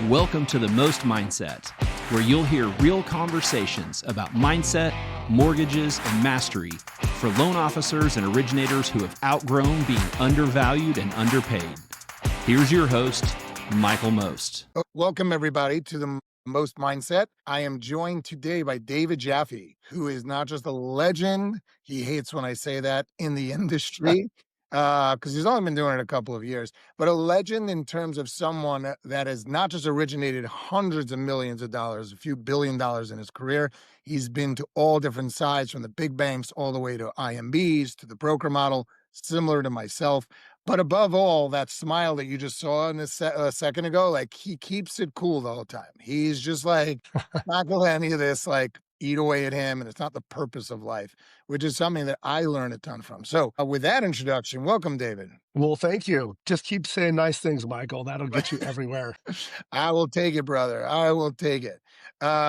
Welcome to The Most Mindset, where you'll hear real conversations about mindset, mortgages, and mastery for loan officers and originators who have outgrown being undervalued and underpaid. Here's your host, Michael Most. Welcome, everybody, to The Most Mindset. I am joined today by David Jaffe, who is not just a legend, he hates when I say that, in the industry, because he's only been doing it a couple of years, but a legend in terms of someone that has not just originated hundreds of millions of dollars, a few $1 billion in his career. He's been to all different sides, from the big banks all the way to IMBs, to the broker model, similar to myself. But above all, that smile that you just saw in this a second ago, like, he keeps it cool the whole time. He's just like, not gonna let any of this like eat away at him, and it's not the purpose of life, which is something that I learned a ton from. So with that introduction, welcome, David. Well, thank you. Just keep saying nice things, Michael. That'll get you everywhere. I will take it, brother. I will take it.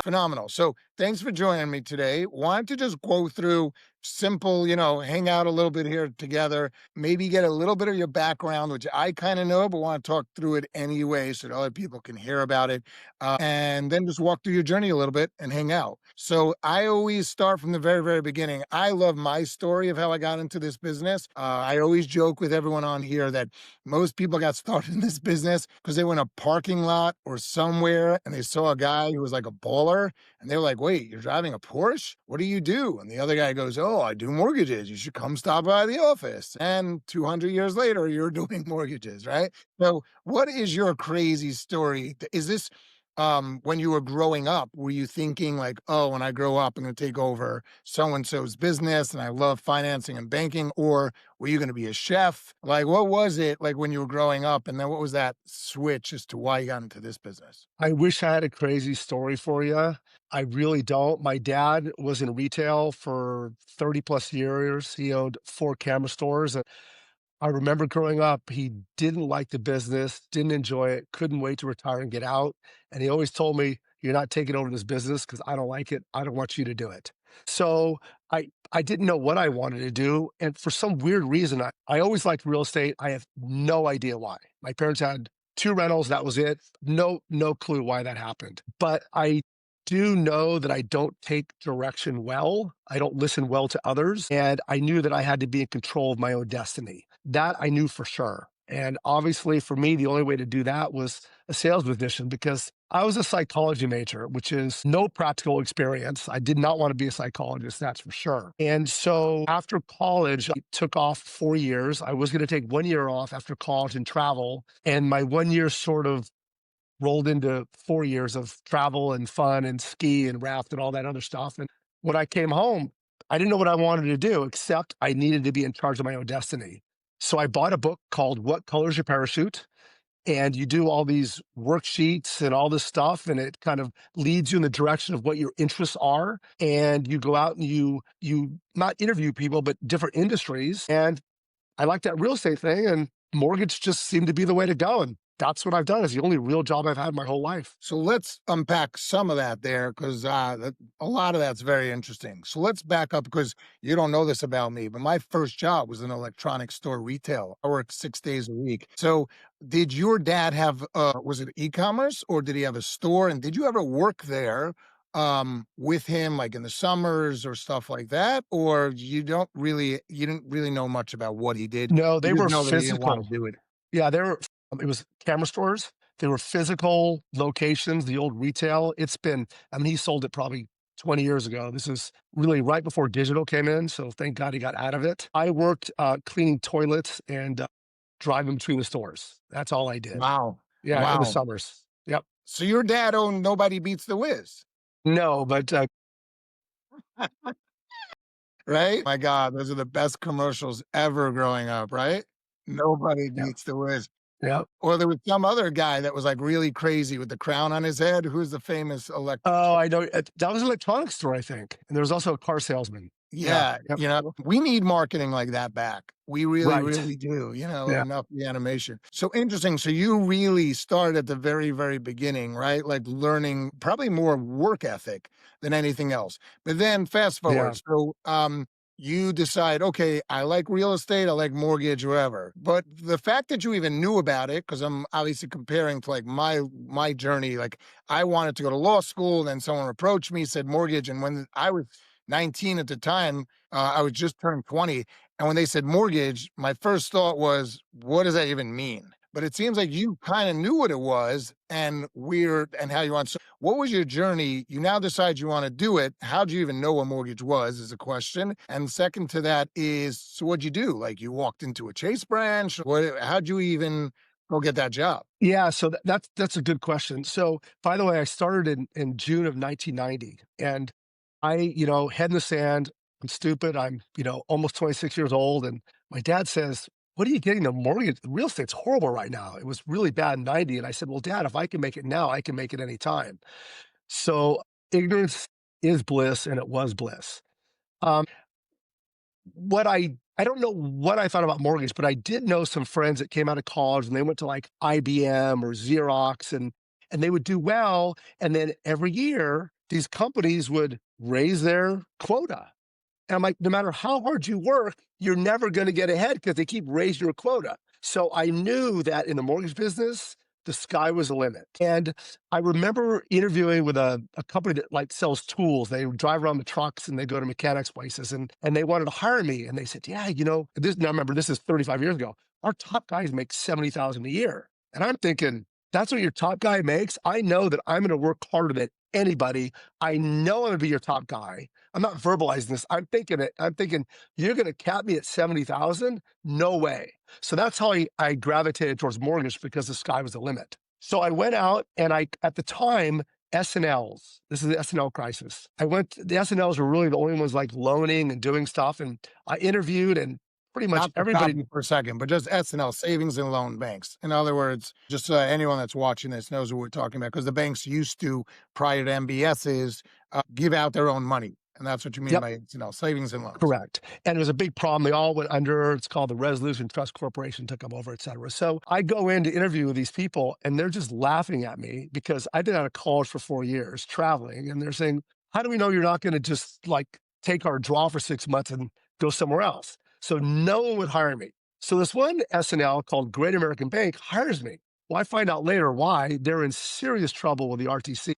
Phenomenal. So thanks for joining me today. Wanted to just go through simple, hang out a little bit here together, maybe get a little bit of your background, which I kind of know, but want to talk through it anyway so that other people can hear about it. And then just walk through your journey a little bit and hang out. So I always start from the very, very beginning. I love my story of how I got into this business. I always joke with everyone on here that most people got started in this business because they were in a parking lot or somewhere and they saw a guy who was like a baller, and they were like, "Wait, you're driving a Porsche? What do you do?" And the other guy goes, "Oh, I do mortgages. You should come stop by the office." And 200 years later, you're doing mortgages, right? So what is your crazy story? Is this when you were growing up, were you thinking like, "Oh, when I grow up, I'm going to take over so-and-so's business and I love financing and banking"? Or were you going to be a chef? Like, what was it like when you were growing up? And then what was that switch as to why you got into this business? I wish I had a crazy story for you. I really don't. My dad was in retail for 30 plus years. He owned 4 camera stores. And I remember growing up, he didn't like the business, didn't enjoy it, couldn't wait to retire and get out. And he always told me, "You're not taking over this business because I don't like it. I don't want you to do it." So I didn't know what I wanted to do. And for some weird reason, I always liked real estate. I have no idea why. My parents had 2 rentals. That was it. No clue why that happened. But I do know that I don't take direction well. I don't listen well to others. And I knew that I had to be in control of my own destiny. That I knew for sure. And obviously for me, the only way to do that was a sales position, because I was a psychology major, which is no practical experience. I did not want to be a psychologist, that's for sure. And so after college, I took off 4 years. I was going to take 1 year off after college and travel. And my 1 year sort of rolled into 4 years of travel and fun and ski and raft and all that other stuff. And when I came home, I didn't know what I wanted to do, except I needed to be in charge of my own destiny. So I bought a book called What Color's Your Parachute? And you do all these worksheets and all this stuff, and it kind of leads you in the direction of what your interests are. And you go out and you not interview people, but different industries. And I like that real estate thing, and mortgage just seemed to be the way to go. And that's what I've done. It's the only real job I've had my whole life. So let's unpack some of that there, because a lot of that's very interesting. So let's back up, because you don't know this about me, but my first job was in electronics store retail. I worked 6 days a week. So did your dad have, was it e-commerce, or did he have a store? And did you ever work there with him, like in the summers or stuff like that? Or you didn't really know much about what he did? No, they You were just know that he didn't want physical. to do it. Yeah, it was camera stores. They were physical locations, the old retail. He sold it probably 20 years ago. This is really right before digital came in. So thank God he got out of it. I worked cleaning toilets and driving between the stores. That's all I did. Wow. Yeah, in the Wow. summers. Yep. So your dad owned Nobody Beats the Wiz, No, but right? My God, those are the best commercials ever growing up, right? Nobody yeah, Beats the Wiz. yeah. Or there was some other guy that was like really crazy with the crown on his head. Who's the famous Oh, I know. That was an electronics store, I think. And there was also a car salesman. Yeah. Yeah, Yep. we need marketing like that back. We really, Right. really do, Yeah. enough the animation. So interesting. So you really started at the very, very beginning, right? Like learning probably more work ethic than anything else. But then fast Yeah. forward. So you decide, okay, I like real estate, I like mortgage, whatever. But the fact that you even knew about it, because I'm obviously comparing to like my journey, like I wanted to go to law school, then someone approached me, said mortgage, and when I was 19 at the time, I was just turned 20, and when they said mortgage, my first thought was, what does that even mean? But it seems like you kind of knew what it was and weird and how you want. So what was your journey? You now decide you want to do it. How'd you even know what mortgage was is a question. And second to that is, so what'd you do? Like you walked into a Chase branch? How'd you even go get that job? Yeah, so that's a good question. So, by the way, I started in June of 1990, and I, head in the sand. I'm stupid. I'm, almost 26 years old, and my dad says, "What are you getting the mortgage? Real estate's horrible right now. It was really bad in '90." And I said, "Well, Dad, if I can make it now, I can make it anytime." So, ignorance is bliss, and it was bliss. Um, what I don't know what I thought about mortgage, but I did know some friends that came out of college and they went to like IBM or Xerox and they would do well. And then every year, these companies would raise their quota. And I'm like, no matter how hard you work, you're never going to get ahead because they keep raising your quota. So I knew that in the mortgage business, the sky was the limit. And I remember interviewing with a company that like sells tools. They would drive around the trucks and they go to mechanics places and they wanted to hire me. And they said, yeah, this now remember, this is 35 years ago. Our top guys make 70,000 a year. And I'm thinking, that's what your top guy makes. I know that I'm going to work harder than anybody. I know I'm going to be your top guy. I'm not verbalizing this. I'm thinking it. I'm thinking, you're going to cap me at 70,000? No way. So that's how I gravitated towards mortgage because the sky was the limit. So I went out and at the time, S&Ls, this is the S&L crisis. The S&Ls were really the only ones like loaning and doing stuff. And I interviewed and pretty much Not to stop everybody. you for a second, but just S&L, savings and loan banks. In other words, just so anyone that's watching this knows what we're talking about, because the banks used to, prior to MBSs, give out their own money. And that's what you mean Yep. by, savings and loans. Correct. And it was a big problem. They all went under. It's called the Resolution Trust Corporation, took them over, et cetera. So I go in to interview with these people and they're just laughing at me because I've been out of college for 4 years traveling. And they're saying, how do we know you're not going to just like take our draw for 6 months and go somewhere else? So no one would hire me. So this one S&L called Great American Bank hires me. Well, I find out later why. They're in serious trouble with the RTC.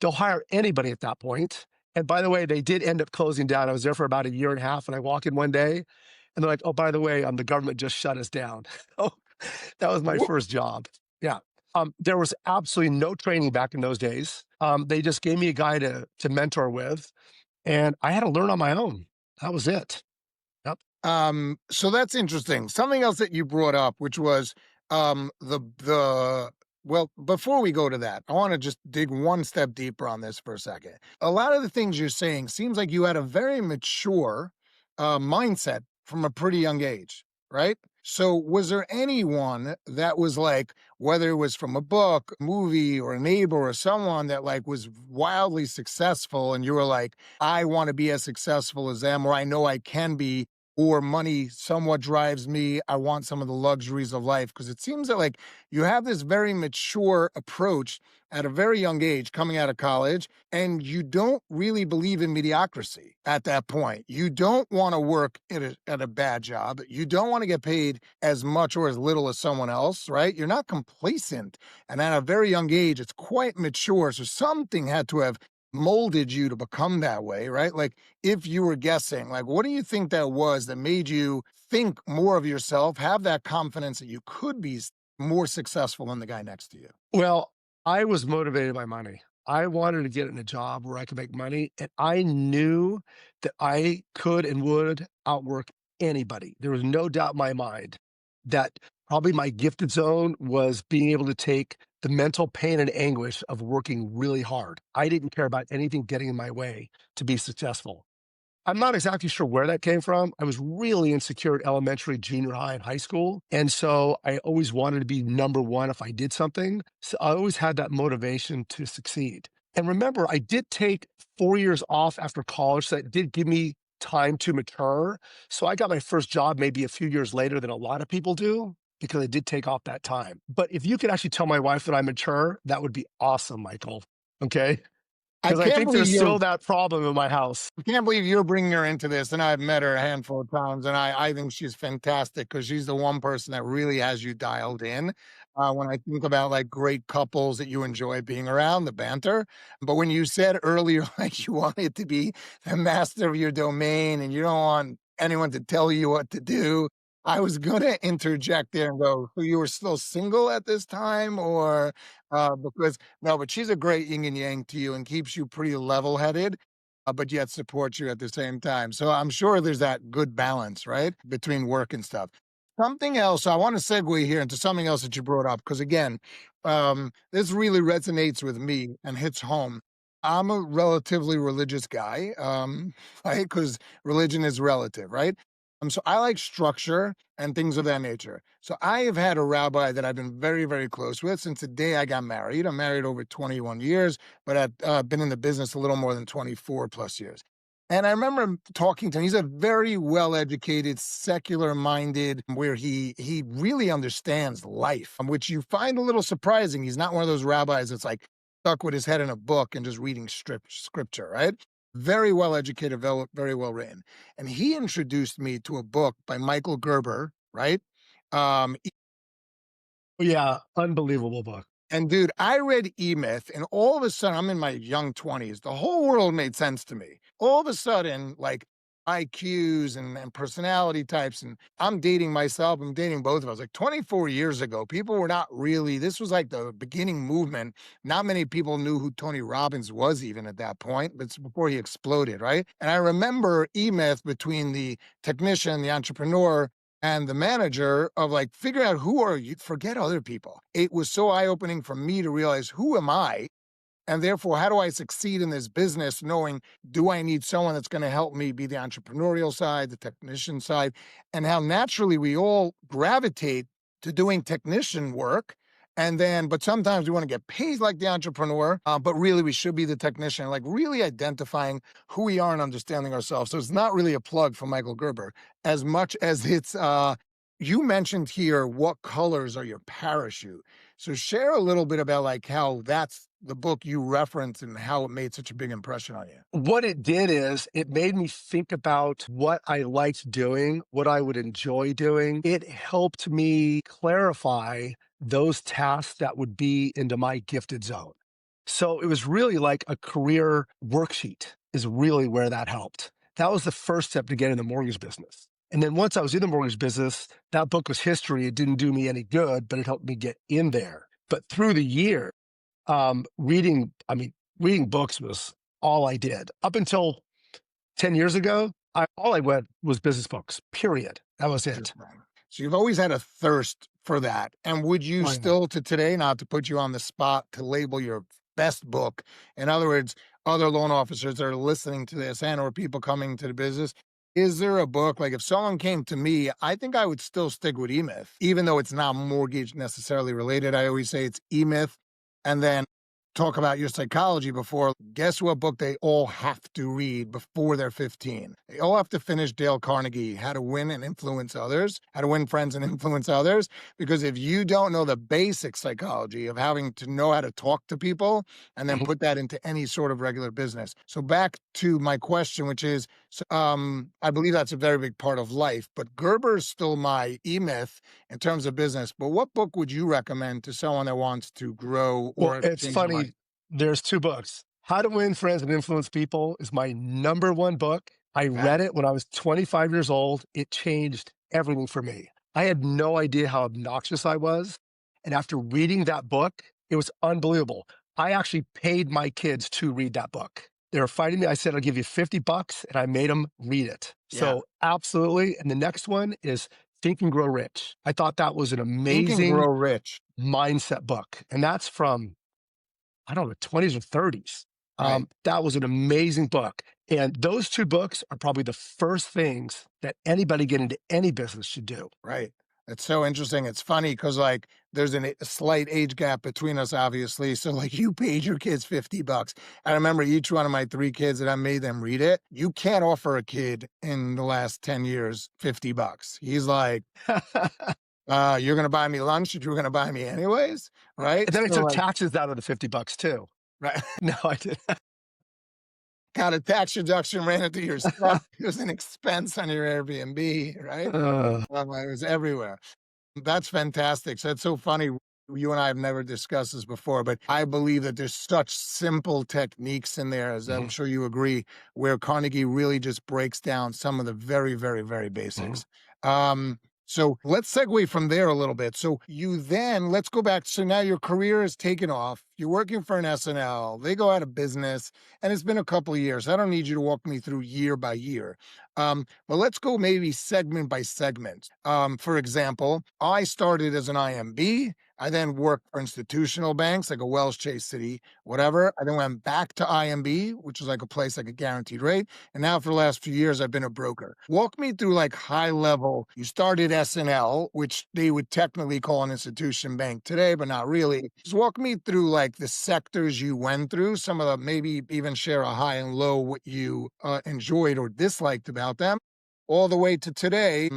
They'll hire anybody at that point. And by the way, they did end up closing down. I was there for about a year and a half, and I walk in one day, and they're like, "Oh, by the way, the government just shut us down." Oh, that was my Whoop. first job. Yeah. There was absolutely no training back in those days. They just gave me a guy to mentor with, and I had to learn on my own. That was it. Yep. So that's interesting. Something else that you brought up, which was the well, before we go to that, I want to just dig one step deeper on this for a second. A lot of the things you're saying seems like you had a very mature mindset from a pretty young age, right? So was there anyone that was like, whether it was from a book, movie, or a neighbor or someone that like was wildly successful and you were like, I want to be as successful as them, or I know I can be, or money somewhat drives me. I want some of the luxuries of life. Because it seems that like you have this very mature approach at a very young age coming out of college, and you don't really believe in mediocrity at that point. You don't want to work at a bad job. You don't want to get paid as much or as little as someone else, right? You're not complacent. And at a very young age, it's quite mature. So something had to have molded you to become that way, right? Like if you were guessing, like what do you think that was that made you think more of yourself, have that confidence that you could be more successful than the guy next to you? Well, I was motivated by money. I wanted to get in a job where I could make money, and I knew that I could and would outwork anybody. There was no doubt in my mind that probably my gifted zone was being able to take the mental pain and anguish of working really hard. I didn't care about anything getting in my way to be successful. I'm not exactly sure where that came from. I was really insecure at elementary, junior high, and high school. And so I always wanted to be number one if I did something. So I always had that motivation to succeed. And remember, I did take 4 years off after college. So that did give me time to mature. So I got my first job maybe a few years later than a lot of people do because I did take off that time. But if you could actually tell my wife that I'm mature, that would be awesome, Michael. Okay. I Because I can't think believe there's you're still that problem in my house. I can't believe you're bringing her into this, and I've met her a handful of times, and I think she's fantastic because she's the one person that really has you dialed in. When I think about like great couples that you enjoy being around, the banter. But when you said earlier, like you wanted to be the master of your domain and you don't want anyone to tell you what to do, I was gonna interject there and go, so you were still single at this time, or because no, but she's a great yin and yang to you and keeps you pretty level headed but yet supports you at the same time. So I'm sure there's that good balance, right? Between work and stuff. Something else, I want to segue here into something else that you brought up, because again, this really resonates with me and hits home. I'm a relatively religious guy, right? Because religion is relative, right? So I like structure and things of that nature. So I have had a rabbi that I've been very, very close with since the day I got married. I'm married over 21 years, but I've been in the business a little more than 24 plus years. And I remember him talking to him. He's a very well-educated, secular-minded, where he really understands life, which you find a little surprising. He's not one of those rabbis that's like stuck with his head in a book and just reading scripture, right? Very well-educated, very well written. And he introduced me to a book by Michael Gerber, right? Um, Yeah, unbelievable book. And dude, I read E-Myth, and all of a sudden, I'm in my young 20s. The whole world made sense to me. All of a sudden, like IQs and personality types, and I'm dating myself, I'm dating both of us. Like 24 years ago, people were not really, this was like the beginning movement. Not many people knew who Tony Robbins was even at that point, but it's before he exploded, right? And I remember E-Myth between the technician, the entrepreneur, and the manager of like figuring out who are you, forget other people. It was so eye-opening for me to realize who am I? And therefore, how do I succeed in this business knowing, do I need someone that's going to help me be the entrepreneurial side, the technician side, and how naturally we all gravitate to doing technician work. And then, but sometimes we want to get paid like the entrepreneur, but really we should be the technician, like really identifying who we are and understanding ourselves. So it's not really a plug for Michael Gerber as much as it's, you mentioned here, what colors are your parachute? So share a little bit about like how that's the book you referenced and how it made such a big impression on you. What it did is it made me think about what I liked doing, what I would enjoy doing. It helped me clarify those tasks that would be into my gifted zone. So it was really like a career worksheet is really where that helped. That was the first step to get in the mortgage business. And then once I was in the mortgage business, that book was history. It didn't do me any good, but it helped me get in there. But through the year, reading books was all I did. Up until 10 years ago, all I read was business books, period. That was it. So you've always had a thirst for that. And would you Oh, yeah. still to today, not to put you on the spot, to label your best book? In other words, other loan officers that are listening to this and or people coming to the business, is there a book, like if someone came to me, I think I would still stick with E-Myth, even though it's not mortgage necessarily related. I always say it's E-Myth. And then talk about your psychology before. Guess what book they all have to read before they're 15? They all have to finish Dale Carnegie, How to Win and Influence Others, How to Win Friends and Influence Others. Because if you don't know the basic psychology of having to know how to talk to people and then put that into any sort of regular business. So back to my question, which is, I believe that's a very big part of life, but Gerber's still my E-Myth in terms of business. But what book would you recommend to someone that wants to grow or Well, it's change their funny. life? There's two books. How to Win Friends and Influence People is my number one book. I Okay. read it when I was 25 years old. It changed everything for me. I had no idea how obnoxious I was. And after reading that book, it was unbelievable. I actually paid my kids to read that book. They were fighting me. I said, I'll give you $50, and I made them read it. Yeah. So absolutely. And the next one is Think and Grow Rich. I thought that was an Think and amazing Grow Rich. mindset book. And that's from, I don't know, 20s or 30s. Right. That was an amazing book. And those two books are probably the first things that anybody getting into any business should do. Right. It's so interesting. It's funny because like there's a slight age gap between us, obviously. So like you paid your kids $50. I remember each one of my 3 kids that I made them read it. You can't offer a kid in the last 10 years $50. He's like, you're going to buy me lunch that you were going to buy me anyways. Right. And then I So took like, taxes out of the $50 too. right. No, I didn't. Got a tax deduction, ran into your stuff. It was an expense on your Airbnb, right? Uh, It was everywhere. That's fantastic. So that's so funny. You and I have never discussed this before, but I believe that there's such simple techniques in there, as I'm mhm, sure you agree, where Carnegie really just breaks down some of the very, very, very mhm, basics. Um, so let's segue from there a little bit. So let's go back. So now your career has taken off. You're working for an SNL. They go out of business, and it's been a couple of years. I don't need you to walk me through year by year. But let's go maybe segment by segment. For example, I started as an IMB. I then worked for institutional banks like a Wells Chase City, whatever. I then went back to IMB, which was like a place like a guaranteed rate. And now for the last few years, I've been a broker. Walk me through like high level. You started SNL, which they would technically call an institution bank today, but not really. Just walk me through like the sectors you went through, some of the maybe even share a high and low, what you enjoyed or disliked about them, all the way to today.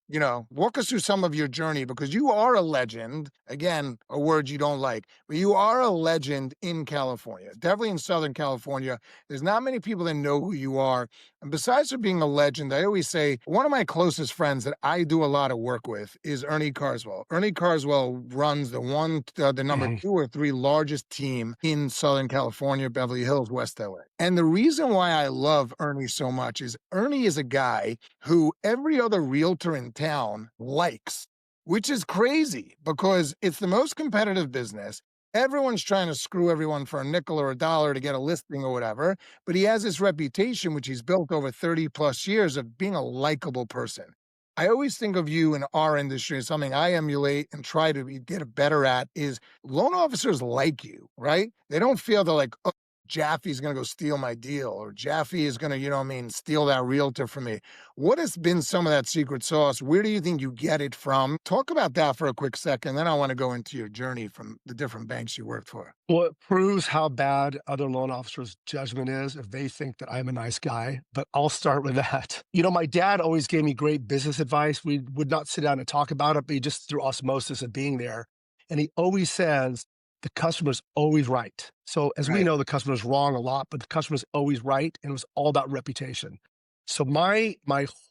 Walk us through some of your journey because you are a legend. Again, a word you don't like, but you are a legend in California, definitely in Southern California. There's not many people that know who you are. And besides for being a legend, I always say one of my closest friends that I do a lot of work with is Ernie Carswell. Ernie Carswell runs the number mhm. 2 or 3 largest team in Southern California, Beverly Hills, West LA. And the reason why I love Ernie so much is Ernie is a guy who every other realtor in town likes, which is crazy because it's the most competitive business. Everyone's trying to screw everyone for a nickel or a dollar to get a listing or whatever. But he has this reputation, which he's built over 30 plus years of being a likable person. I always think of you in our industry as something I emulate and try to get better at is loan officers like you, right? They don't feel they're like, oh, Jaffe's going to go steal my deal or Jaffe is going to, steal that realtor from me. What has been some of that secret sauce? Where do you think you get it from? Talk about that for a quick second. Then I want to go into your journey from the different banks you worked for. Well, it proves how bad other loan officers' judgment is if they think that I'm a nice guy, but I'll start with that. My dad always gave me great business advice. We would not sit down and talk about it, but he just through osmosis of being there. And he always says, the customer's always right. So as we Right. know, the customer's wrong a lot, but the customer's always right. And it was all about reputation. So my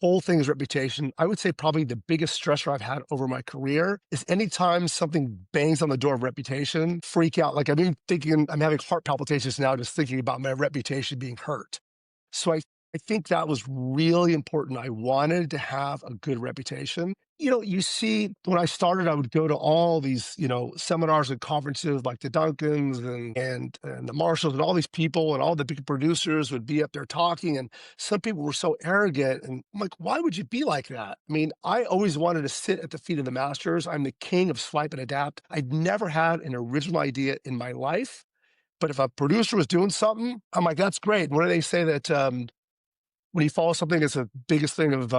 whole thing is reputation. I would say probably the biggest stressor I've had over my career is anytime something bangs on the door of reputation, freak out. Like I'm having heart palpitations now just thinking about my reputation being hurt. So I think that was really important. I wanted to have a good reputation. You see, when I started, I would go to all these, seminars and conferences like the Duncans and the Marshalls and all these people and all the big producers would be up there talking. And some people were so arrogant. And I'm like, why would you be like that? I mean, I always wanted to sit at the feet of the masters. I'm the king of swipe and adapt. I'd never had an original idea in my life. But if a producer was doing something, I'm like, that's great. What do they say that when you follow something, it's the biggest thing of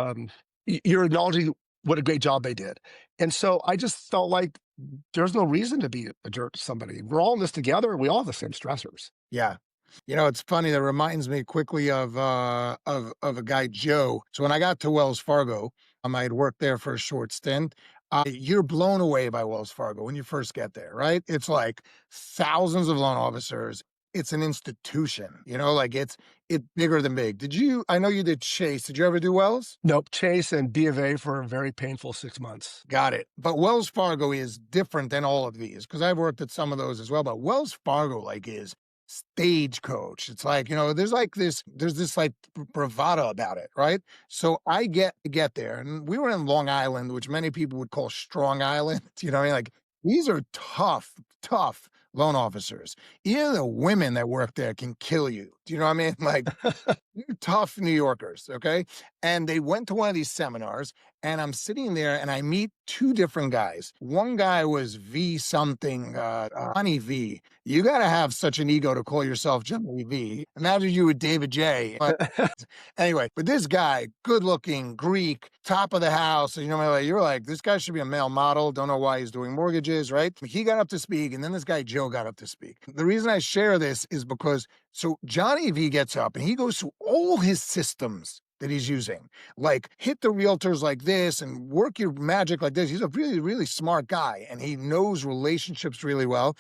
you're acknowledging what a great job they did. And so I just felt like there's no reason to be a jerk to somebody. We're all in this together. We all have the same stressors. Yeah. It's funny. That reminds me quickly of a guy, Joe. So when I got to Wells Fargo, I had worked there for a short stint. You're blown away by Wells Fargo when you first get there, right? It's like thousands of loan officers. It's an institution, like it's bigger than big. I know you did Chase. Did you ever do Wells? Nope. Chase and B of A for a very painful 6 months. Got it. But Wells Fargo is different than all of these because I've worked at some of those as well. But Wells Fargo is stagecoach. It's like, there's this like bravado about it, right? So I get there and we were in Long Island, which many people would call Strong Island. You know what I mean? Like these are tough loan officers. Even the women that work there can kill you. Do you know what I mean? Like tough New Yorkers, okay? And they went to one of these seminars, and I'm sitting there, and I meet 2 different guys. One guy was V something, Johnny V. You got to have such an ego to call yourself Johnny V. Imagine you with David J. Anyway, but this guy, good-looking, Greek, top of the house, you're like, this guy should be a male model. Don't know why he's doing mortgages, right? He got up to speak, and then this guy Joe got up to speak. The reason I share this is because Johnny V gets up and he goes through all his systems that he's using, like hit the realtors like this and work your magic like this. He's a really, really smart guy and he knows relationships really well.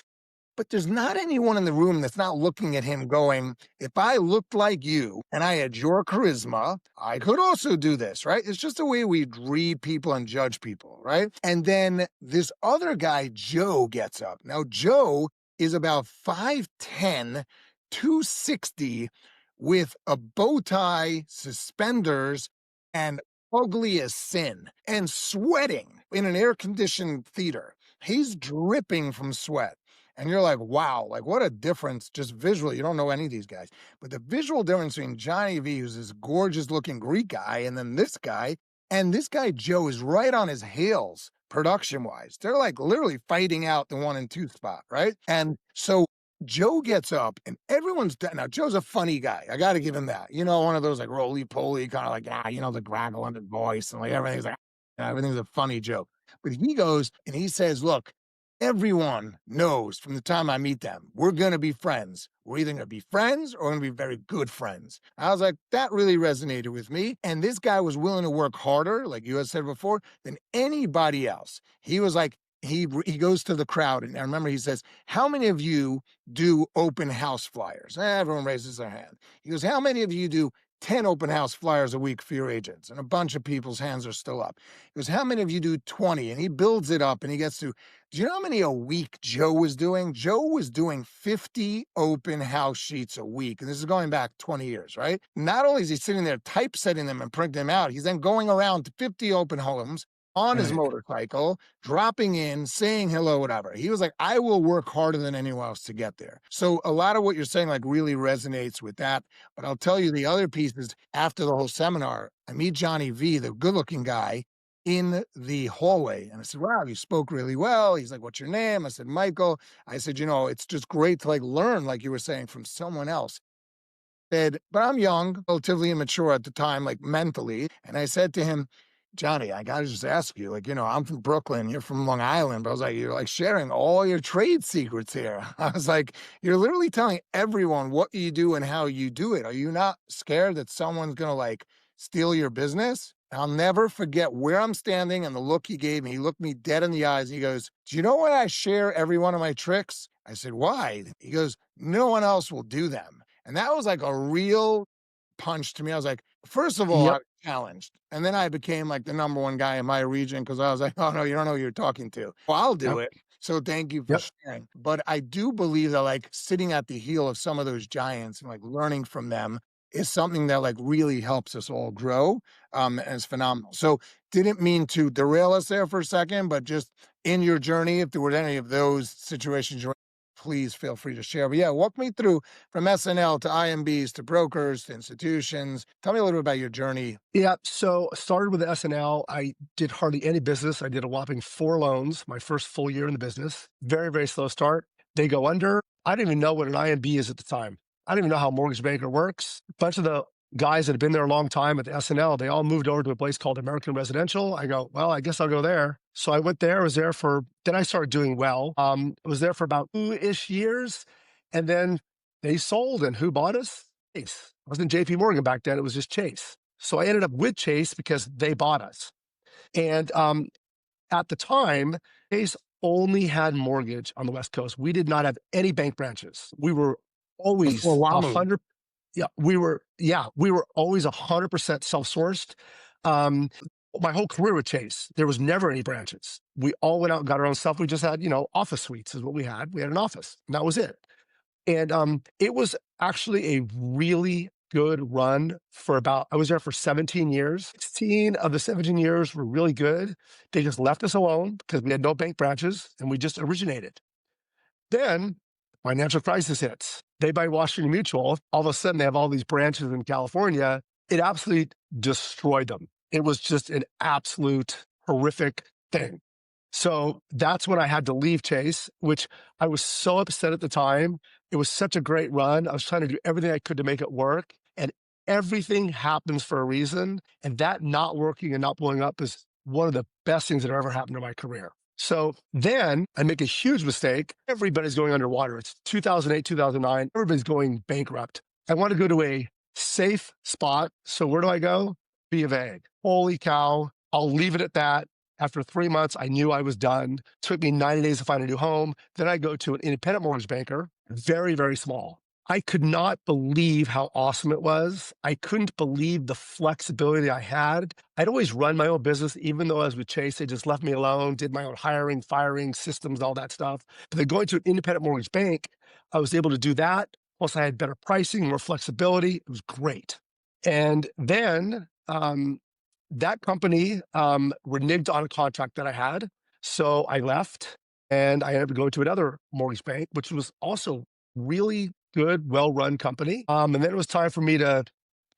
but there's not anyone in the room that's not looking at him going, if I looked like you and I had your charisma, I could also do this, right? It's just the way we read people and judge people, right? And then this other guy, Joe, gets up. Now, Joe is about 5'10", 260, with a bow tie, suspenders, and ugly as sin, and sweating in an air-conditioned theater. He's dripping from sweat. And you're like, wow, like what a difference just visually. You don't know any of these guys. But the visual difference between Johnny V, who's this gorgeous looking Greek guy, and this guy Joe is right on his heels production wise. They're like literally fighting out the 1 and 2 spot, right? And so Joe gets up and everyone's done. Now, Joe's a funny guy. I got to give him that. You know, one of those like roly poly, kind of like, the graggle under voice and like everything's like, everything's a funny joke. But he goes and he says, look, everyone knows from the time I meet them, we're going to be friends. We're either going to be friends or going to be very good friends. I was like, that really resonated with me. And this guy was willing to work harder, like you had said before, than anybody else. He was like, he goes to the crowd, and I remember he says, how many of you do open house flyers? Everyone raises their hand. He goes, how many of you do 10 open house flyers a week for your agents? And a bunch of people's hands are still up. He goes, how many of you do 20? And he builds it up and he gets to, do you know how many a week Joe was doing? Joe was doing 50 open house sheets a week. And this is going back 20 years, right? Not only is he sitting there typesetting them and printing them out, he's then going around to 50 open homes on his motorcycle, dropping in, saying hello, whatever. He was like, I will work harder than anyone else to get there. So a lot of what you're saying like really resonates with that. But I'll tell you the other piece is after the whole seminar, I meet Johnny V, the good looking guy, in the hallway. And I said, wow, you spoke really well. He's like, what's your name? I said, Michael. I said, it's just great to like learn, like you were saying, from someone else. Said, but I'm young, relatively immature at the time, like mentally. And I said to him, Johnny, I gotta just ask you, like, I'm from Brooklyn, you're from Long Island, but I was like, you're like sharing all your trade secrets here. I was like, you're literally telling everyone what you do and how you do it. Are you not scared that someone's gonna like steal your business? I'll never forget where I'm standing and the look he gave me. He looked me dead in the eyes. And he goes, do you know why I share every one of my tricks? I said, why? He goes, no one else will do them. And that was like a real punch to me. I was like, first of all, I was challenged. And then I became like the number one guy in my region because I was like, oh no, you don't know who you're talking to. Well, I'll do it. So thank you for sharing. But I do believe that like sitting at the heel of some of those giants and like learning from them is something that like really helps us all grow. And it's phenomenal. So didn't mean to derail us there for a second, but just in your journey, if there were any of those situations you're please feel free to share. But yeah, walk me through from SNL to IMBs to brokers to institutions. Tell me a little bit about your journey. Yeah. So started with SNL. I did hardly any business. I did a whopping 4 loans, my first full year in the business. Very, very slow start. They go under. I didn't even know what an IMB is at the time. I didn't even know how a mortgage banker works. A bunch of the guys that had been there a long time at the SNL, they all moved over to a place called American Residential. I go, well, I guess I'll go there. So I went there, then I started doing well. I was there for about 2-ish years. And then they sold, and who bought us? Chase. I wasn't JP Morgan back then. It was just Chase. So I ended up with Chase because they bought us. And at the time, Chase only had mortgage on the West Coast. We did not have any bank branches. We were always 100. We were always 100% self-sourced. My whole career with Chase, there was never any branches. We all went out and got our own stuff. We just had, office suites is what we had. We had an office, and that was it. And it was actually a really good run I was there for 17 years. 16 of the 17 years were really good. They just left us alone because we had no bank branches and we just originated. Then financial crisis hits. They buy Washington Mutual. All of a sudden, they have all these branches in California. It absolutely destroyed them. It was just an absolute horrific thing. So that's when I had to leave Chase, which I was so upset at the time. It was such a great run. I was trying to do everything I could to make it work. And everything happens for a reason. And that not working and not blowing up is one of the best things that ever happened to my career. So then I make a huge mistake. Everybody's going underwater. It's 2008, 2009. Everybody's going bankrupt. I want to go to a safe spot. So where do I go? B of A. Holy cow. I'll leave it at that. After 3 months, I knew I was done. Took me 90 days to find a new home. Then I go to an independent mortgage banker, very, very small. I could not believe how awesome it was. I couldn't believe the flexibility I had. I'd always run my own business, even though I was with Chase, they just left me alone, did my own hiring, firing, systems, all that stuff. But then going to an independent mortgage bank, I was able to do that. Plus, I had better pricing, more flexibility. It was great. And then that company reneged on a contract that I had. So I left and I ended up going to another mortgage bank, which was also really good, well-run company. And then it was time for me to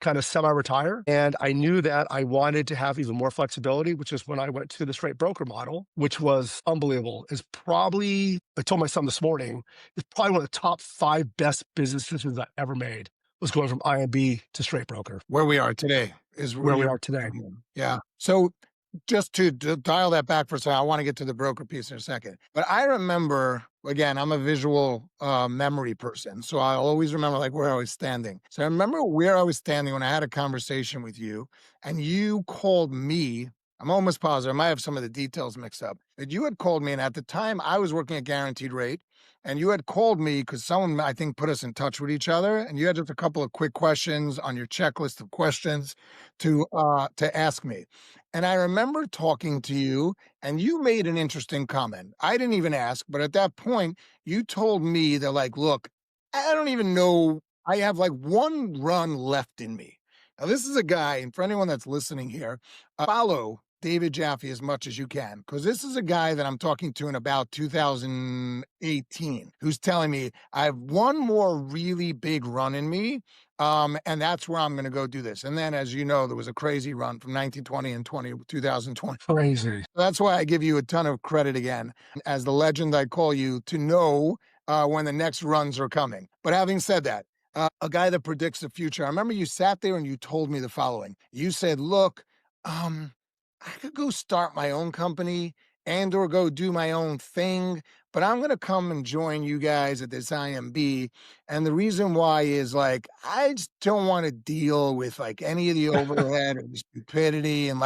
kind of semi-retire. And I knew that I wanted to have even more flexibility, which is when I went to the straight broker model, which was unbelievable. It's probably, I told my son this morning, it's probably one of the top 5 best business decisions I ever made, was going from IMB to straight broker. Where we are today is Where we are today. Yeah. So just to dial that back for a second, I want to get to the broker piece in a second. But I remember, again, I'm a visual memory person. So I always remember like where I was standing. So I remember where I was standing when I had a conversation with you and you called me. I'm almost positive, I might have some of the details mixed up, but you had called me. And at the time I was working at Guaranteed Rate and you had called me because someone, I think, put us in touch with each other. And you had just a couple of quick questions on your checklist of questions to ask me. And I remember talking to you and you made an interesting comment. I didn't even ask, but at that point you told me that like, look, I don't even know, I have like one run left in me. Now this is a guy, and for anyone that's listening here, follow David Jaffe as much as you can, because this is a guy that I'm talking to in about 2018, who's telling me I have one more really big run in me, and that's where I'm going to go do this. And then, as you know, there was a crazy run from 1920 and 2020. Crazy. That's why I give you a ton of credit again, as the legend I call you, to know when the next runs are coming. But having said that, a guy that predicts the future, I remember you sat there and you told me the following. You said, look, I could go start my own company and or go do my own thing, but I'm going to come and join you guys at this IMB. And the reason why is like, I just don't want to deal with like any of the overhead or the stupidity. And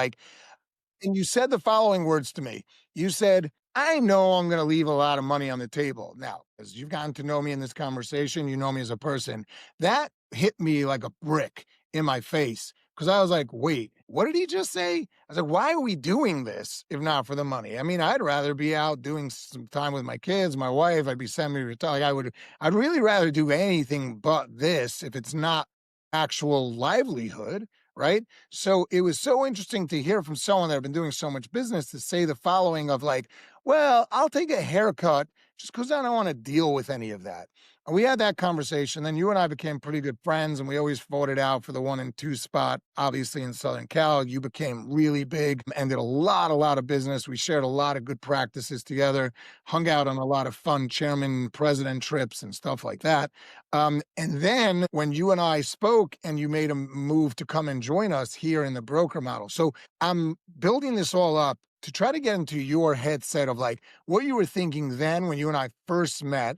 you said the following words to me. You said, I know I'm going to leave a lot of money on the table. Now, as you've gotten to know me in this conversation, you know me as a person. That hit me like a brick in my face because I was like, wait, what did he just say? I was like, why are we doing this if not for the money? I mean, I'd rather be out doing some time with my kids, my wife. I'd be semi-retired. I'd really rather do anything but this if it's not actual livelihood. Right. So it was so interesting to hear from someone that had been doing so much business to say the following of like, well, I'll take a haircut just because I don't want to deal with any of that. And we had that conversation. Then you and I became pretty good friends and we always fought it out for the 1 and 2 spot, obviously in Southern Cal. You became really big and did a lot of business. We shared a lot of good practices together, hung out on a lot of fun chairman president trips and stuff like that. And then when you and I spoke and you made a move to come and join us here in the broker model. So I'm building this all up to try to get into your headset of like what you were thinking then when you and I first met,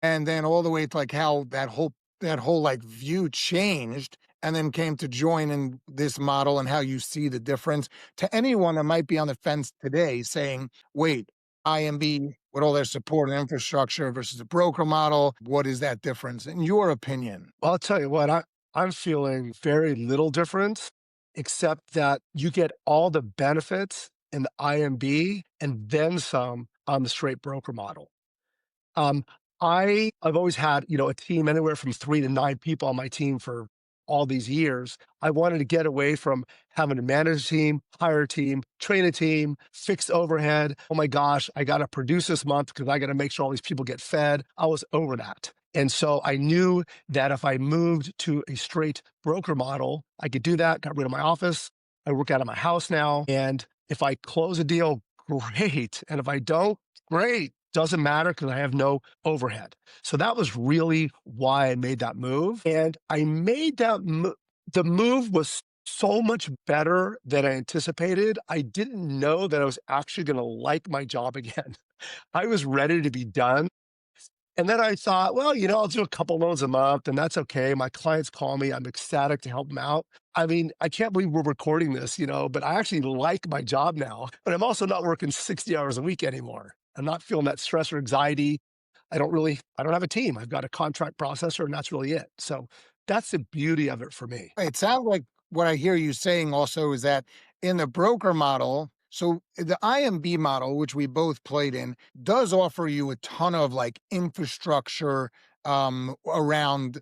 and then all the way to like how that whole like view changed and then came to join in this model and how you see the difference to anyone that might be on the fence today saying, wait, IMB with all their support and infrastructure versus the broker model, what is that difference in your opinion? Well, I'll tell you what, I'm feeling very little difference, except that you get all the benefits in the IMB and then some on the straight broker model. I've always had, a team anywhere from 3 to 9 people on my team for all these years. I wanted to get away from having to manage a team, hire a team, train a team, fix overhead. Oh my gosh, I got to produce this month because I got to make sure all these people get fed. I was over that. And so I knew that if I moved to a straight broker model, I could do that, got rid of my office. I work out of my house now. And if I close a deal, great. And if I don't, great. Doesn't matter because I have no overhead. So that was really why I made that move. And I made that the move was so much better than I anticipated. I didn't know that I was actually going to like my job again. I was ready to be done. And then I thought, well, I'll do a couple loans a month and that's okay. My clients call me. I'm ecstatic to help them out. I mean, I can't believe we're recording this, but I actually like my job now, but I'm also not working 60 hours a week anymore. I'm not feeling that stress or anxiety. I don't have a team. I've got a contract processor and that's really it. So that's the beauty of it for me. It sounds like what I hear you saying also is that in the broker model, so the IMB model, which we both played in, does offer you a ton of like infrastructure around,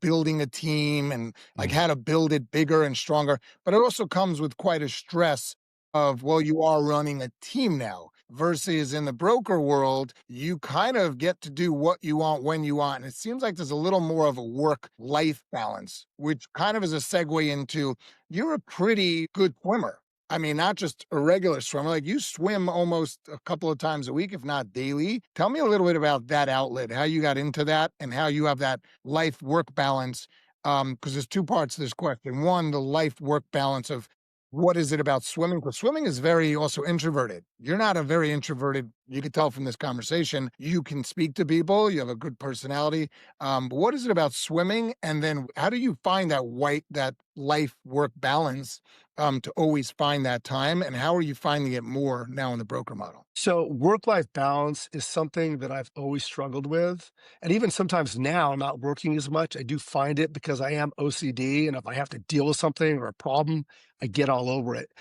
building a team and like Mm. how to build it bigger and stronger. But it also comes with quite a stress of, well, you are running a team now versus in the broker world, you kind of get to do what you want when you want. And it seems like there's a little more of a work life balance, which kind of is a segue into you're a pretty good swimmer. I mean, not just a regular swimmer, like you swim almost a couple of times a week, if not daily. Tell me a little bit about that outlet, how you got into that and how you have that life work balance. Because there's two parts to this question. One, the life work balance of what is it about swimming? Because swimming is very also introverted. You're not a very introverted, you could tell from this conversation. You can speak to people, you have a good personality. But what is it about swimming? And then how do you find that life work balance to always find that time? And how are you finding it more now in the broker model? So work-life balance is something that I've always struggled with. And even sometimes now, not working as much, I do find it because I am OCD. And if I have to deal with something or a problem, I get all over it.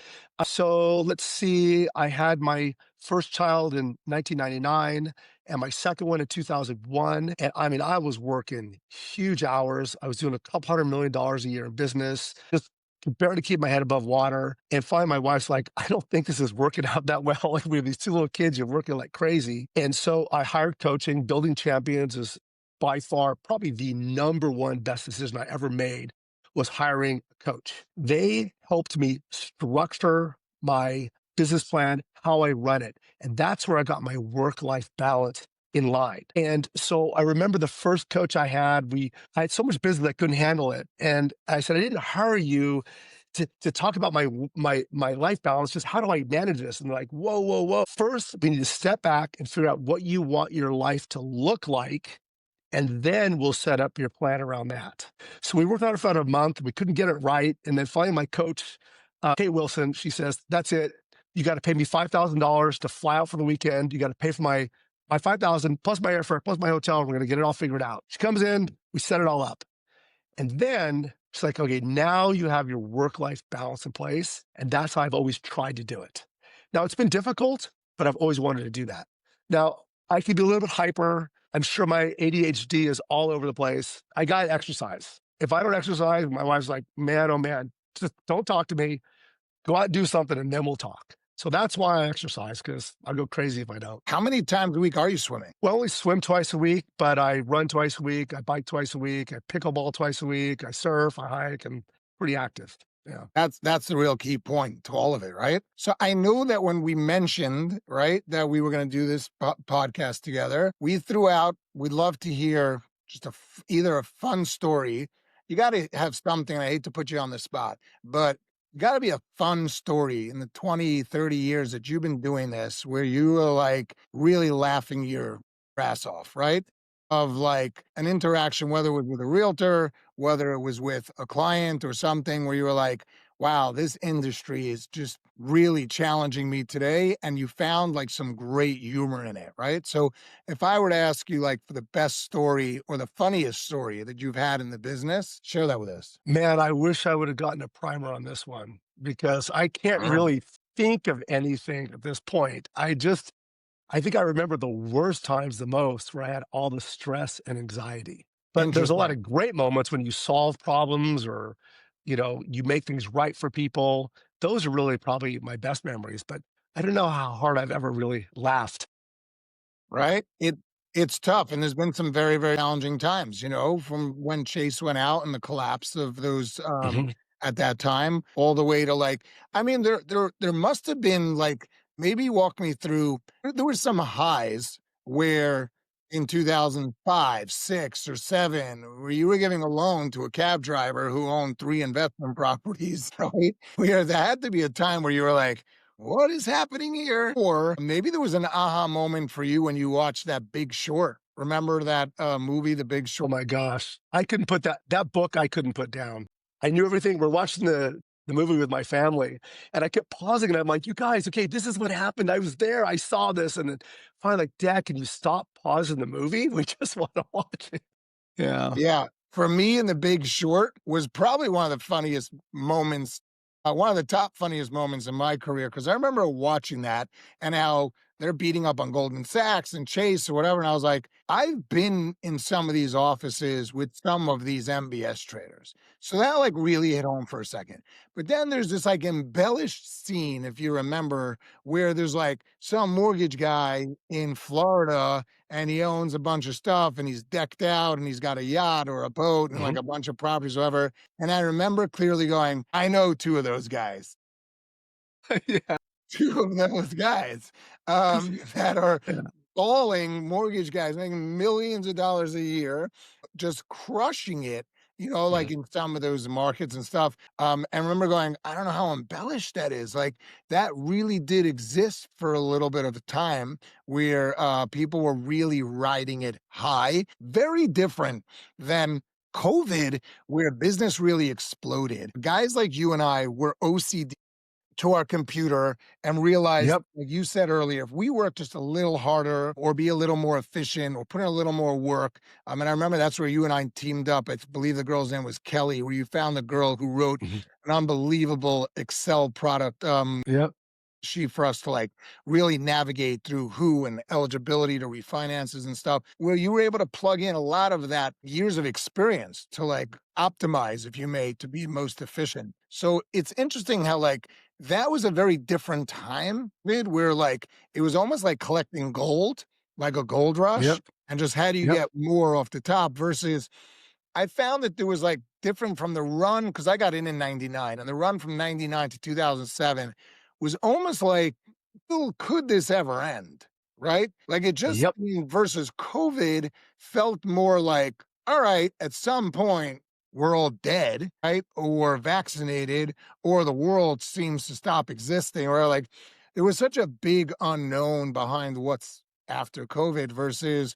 So let's see, I had my first child in 1999 and my second one in 2001. And I mean, I was working huge hours. I was doing a couple $100 million a year in business, just could barely keep my head above water. And finally, my wife's like, I don't think this is working out that well. Like we have these two little kids, you're working like crazy. And so I hired coaching. Building champions is by far probably the number one best decision I ever made was hiring a coach. They helped me structure my business plan, how I run it. And that's where I got my work-life balance in line. And so I remember the first coach I had, I had so much business I couldn't handle it. And I said, I didn't hire you to talk about my life balance, just how do I manage this? And they're like, whoa, whoa, whoa. First, we need to step back and figure out what you want your life to look like. And then we'll set up your plan around that. So we worked on it for about a month. We couldn't get it right. And then finally, my coach, Kate Wilson, she says, that's it. You got to pay me $5,000 to fly out for the weekend. You got to pay for my 5,000 plus my airfare, plus my hotel. We're going to get it all figured out. She comes in, we set it all up. And then she's like, okay, now you have your work-life balance in place. And that's how I've always tried to do it. Now it's been difficult, but I've always wanted to do that. Now I can be a little bit hyper. I'm sure my ADHD is all over the place. I got to exercise. If I don't exercise, my wife's like, man, oh man, just don't talk to me. Go out and do something and then we'll talk. So that's why I exercise, because I'll go crazy if I don't. How many times a week are you swimming? Well, I only swim twice a week, but I run twice a week. I bike twice a week. I pickleball twice a week. I surf, I hike. I'm pretty active. Yeah. That's the real key point to all of it, right? So I know that when we mentioned, right, that we were going to do this podcast together, we threw out, we'd love to hear just either a fun story. You got to have something. I hate to put you on the spot, but got to be a fun story in the 20, 30 years that you've been doing this where you were like really laughing your ass off, right? Of like an interaction, whether it was with a realtor, whether it was with a client or something where you were like, wow, this industry is just really challenging me today. And you found like some great humor in it, right? So if I were to ask you like for the best story or the funniest story that you've had in the business, share that with us. Man, I wish I would have gotten a primer on this one because I can't really think of anything at this point. I think I remember the worst times the most where I had all the stress and anxiety. But there's a lot of great moments when you solve problems or, you make things right for people. Those are really probably my best memories, but I don't know how hard I've ever really laughed. Right? It's tough, and there's been some very, very challenging times, from when Chase went out and the collapse of those, Mhm. at that time, all the way to like I mean, there must have been, like maybe walk me through there were some highs where in 2005, 6, or 7, where you were giving a loan to a cab driver who owned 3 investment properties, right? Where there had to be a time where you were like, what is happening here? Or maybe there was an aha moment for you when you watched that Big Short, Remember that movie, The Big Oh Short? my gosh. I couldn't put that book I couldn't put down. I knew everything. We're watching the movie with my family, and I kept pausing, and I'm like, "You guys, okay, this is what happened. I was there. I saw this." And then finally, like, "Dad, can you stop pausing the movie? We just want to watch it." Yeah. Yeah. For me, in The Big Short was probably one of the funniest moments, one of the top funniest moments in my career. Cause I remember watching that and how they're beating up on Goldman Sachs and Chase or whatever. And I was like, I've been in some of these offices with some of these MBS traders. So that like really hit home for a second. But then there's this like embellished scene, if you remember, where there's like some mortgage guy in Florida and he owns a bunch of stuff and he's decked out and he's got a yacht or a boat and like Mhm. a bunch of properties, whatever. And I remember clearly going, I know two of those guys, Yeah. two of those guys that are Yeah. balling mortgage guys making millions of dollars a year, just crushing it, like Mhm. in some of those markets and stuff. And remember going, I don't know how embellished that is. Like that really did exist for a little bit of a time where people were really riding it high. Very different than COVID, where business really exploded. Guys like you and I were OCD to our computer and realize, Yep. like you said earlier, if we work just a little harder or be a little more efficient or put in a little more work. I mean, I remember that's where you and I teamed up. I believe the girl's name was Kelly, where you found the girl who wrote Mhm. an unbelievable Excel product Yep. sheet for us to like really navigate through who and eligibility to refinances and stuff, where you were able to plug in a lot of that years of experience to like optimize, if you may, to be most efficient. So it's interesting how like that was a very different time, where like it was almost like collecting gold, like a gold rush, Yep. and just how do you Yep. get more off the top versus I found that there was like different from the run because I got in '99, and the run from '99 to 2007 was almost like, "Well, could this ever end?" Right? Like it just Yep. versus COVID felt more like, all right, at some point we're all dead, right? Or vaccinated, or the world seems to stop existing, or like there was such a big unknown behind what's after COVID versus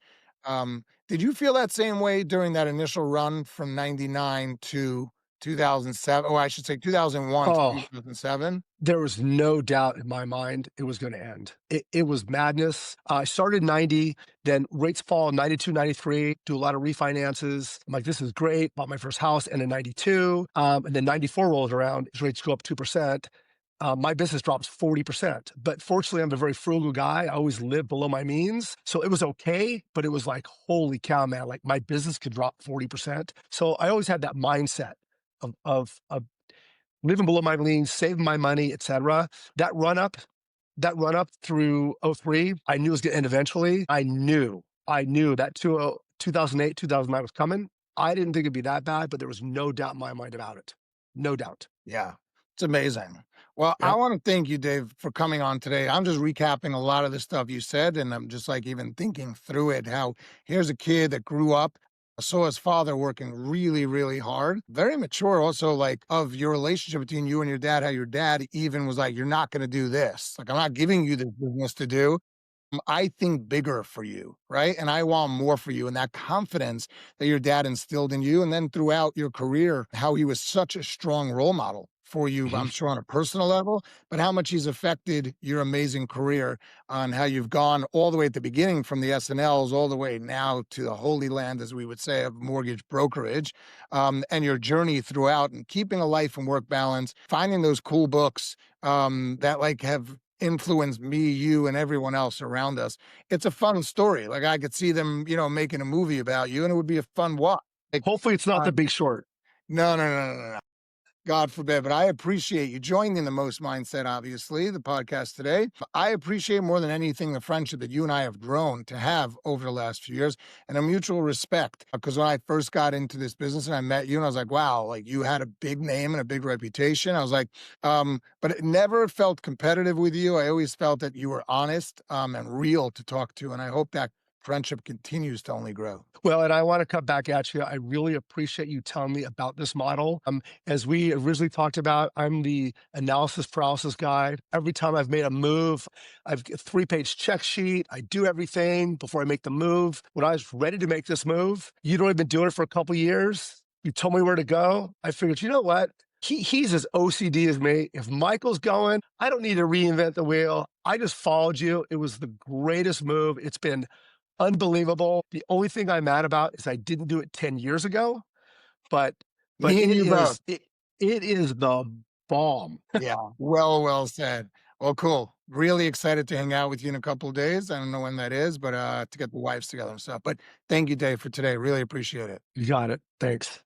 did you feel that same way during that initial run from '99 to 2007? Oh, I should say 2001 to Oh, 2007? there was no doubt in my mind it was going to end. It was madness. I started 90, then rates fall 92, 93, do a lot of refinances. I'm like, this is great. Bought my first house and in 92. And then 94 rolls around, rates go up 2%. My business drops 40%. But fortunately, I'm a very frugal guy. I always live below my means. So it was okay, but it was like, holy cow, man, like my business could drop 40%. So I always had that mindset of living below my means, saving my money, etc. That run up, that run up through '03, I knew it was going to end eventually. I knew that 2008, 2009 was coming. I didn't think it'd be that bad, but there was no doubt in my mind about it. No doubt. Yeah, it's amazing. Well, I Yep. want to thank you, Dave, for coming on today. I'm just recapping a lot of the stuff you said, and I'm just like even thinking through it. How here's a kid that grew up, saw his father working really, really hard, very mature, also like of your relationship between you and your dad, how your dad even was like, you're not going to do this. Like, I'm not giving you this business to do. I think bigger for you, right? And I want more for you. And that confidence that your dad instilled in you, and then throughout your career, how he was such a strong role model for you, I'm Mhm. sure on a personal level, but how much he's affected your amazing career on how you've gone all the way at the beginning from the SNLs all the way now to the holy land, as we would say, of mortgage brokerage, and your journey throughout and keeping a life and work balance, finding those cool books that like have influenced me, you, and everyone else around us. It's a fun story. Like I could see them, making a movie about you, and it would be a fun watch. Like, Hopefully it's not uh, The Big Short. no, no, no, no, no. God forbid, but I appreciate you joining the Most Mindset, obviously, the podcast today. I appreciate more than anything the friendship that you and I have grown to have over the last few years and a mutual respect. Because when I first got into this business and I met you, and I was like, wow, like you had a big name and a big reputation. I was like, but it never felt competitive with you. I always felt that you were honest and real to talk to. And I hope that friendship continues to only grow. Well, and I want to come back at you. I really appreciate you telling me about this model. As we originally talked about, I'm the analysis paralysis guy. Every time I've made a move, I've got a 3-page check sheet. I do everything before I make the move. When I was ready to make this move, you'd already been doing it for a couple of years. You told me where to go. I figured, you know what? He's as OCD as me. If Michael's going, I don't need to reinvent the wheel. I just followed you. It was the greatest move. It's been unbelievable. The only thing I'm mad about is I didn't do it 10 years ago, but Me and it you both. is it is the bomb. Yeah. Well said. Well, cool. Really excited to hang out with you in a couple of days. I don't know when that is, but to get the wives together and stuff. But thank you, Dave, for today. Really appreciate it. You got it. Thanks.